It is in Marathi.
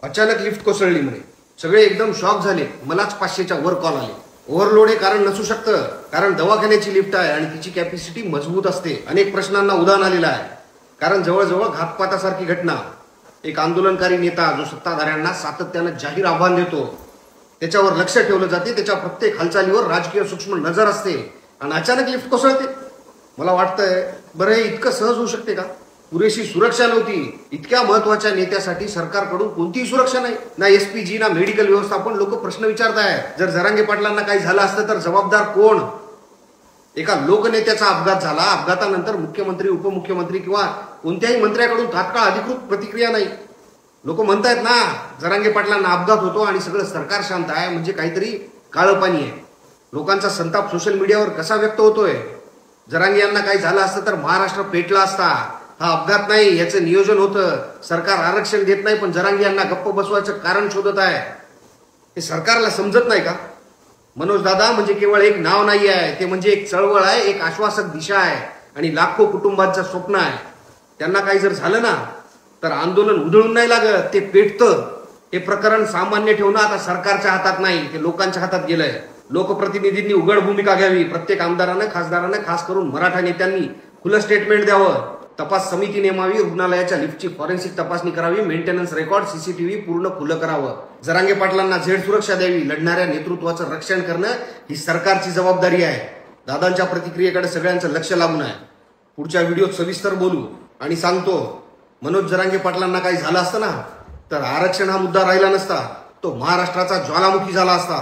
अचानक लिफ्ट कोसळली म्हणे. सगळे एकदम शॉक झाले. मलाच 500च्या वर कॉल आले. ओव्हरलोड हे कारण नसू शकतं, कारण दवाखान्याची लिफ्ट आहे आणि तिची कॅपॅसिटी मजबूत असते. अनेक प्रश्नांना उदाहरण आलेलं आहे. कारण जवळजवळ घातपातासारखी घटना. एक आंदोलनकारी नेता जो सत्ताधाऱ्यांना सातत्यानं जाहीर आव्हान देतो, त्याच्यावर लक्ष ठेवलं जाते, त्याच्या प्रत्येक हालचालीवर राजकीय सूक्ष्म नजर असते आणि अचानक लिफ्ट कोसळते. मला वाटतंय बरं हे इतकं सहज होऊ शकते का? पुरेशी सुरक्षा नव्हती. इतक्या महत्वाच्या नेत्यासाठी सरकारकडून कोणतीही सुरक्षा नाही, ना एसपीजी ना मेडिकल व्यवस्थापन. लोक प्रश्न विचारताय, जर जरांगे पाटलांना काही झालं असतं तर जबाबदार कोण? एका लोकनेत्याचा अपघात झाला, अपघातानंतर मुख्यमंत्री, उपमुख्यमंत्री किंवा कोणत्याही मंत्र्याकडून तात्काळ अधिकृत प्रतिक्रिया नाही. लोक म्हणतायत ना जरांगे पाटलांना अपघात होतो आणि सगळं सरकार शांत आहे, म्हणजे काहीतरी काळं पाणी आहे. लोकांचा संताप सोशल मीडियावर कसा व्यक्त होतोय? जरांगे यांना काही झालं असतं तर महाराष्ट्र पेटला असता. हा अपघात नाही, याचं नियोजन होतं. सरकार आरक्षण देत नाही पण जरांगे यांना गप्प बसवायचं कारण शोधत आहे. हे सरकारला समजत नाही का? मनोज दादा म्हणजे केवळ एक नाव नाही आहे, ते म्हणजे एक चळवळ आहे, एक आश्वासक दिशा आहे आणि लाखो कुटुंबांचं स्वप्न आहे. त्यांना काही जर झालं ना तर आंदोलन उधळून नाही लागत, ते पेटतं. हे प्रकरण सामान्य ठेवणं आता सरकारच्या हातात नाही, ते लोकांच्या हातात गेलंय. लोकप्रतिनिधींनी उघड भूमिका घ्यावी. प्रत्येक आमदारानं, खासदारानं, खास करून मराठा नेत्यांनी खुलं स्टेटमेंट द्यावं. तपास समिती नेमावी. रुग्णालयाच्या लिफ्टची फॉरेन्सिक तपासणी करावी. मेंटेनन्स रेकॉर्ड, सीसीटीव्ही पूर्ण खुलं करावं. जरांगे पाटलांना झेड सुरक्षा द्यावी. लढणाऱ्या नेतृत्वाचं रक्षण करणं ही सरकारची जबाबदारी आहे. दादांच्या प्रतिक्रियेकडे सगळ्यांचं लक्ष लागून आहे. पुढच्या व्हिडिओत सविस्तर बोलू आणि सांगतो, मनोज जरांगे पाटलांना काही झालं असतं ना तर आरक्षण हा मुद्दा राहिला नसता, तो महाराष्ट्राचा ज्वालामुखी झाला असता.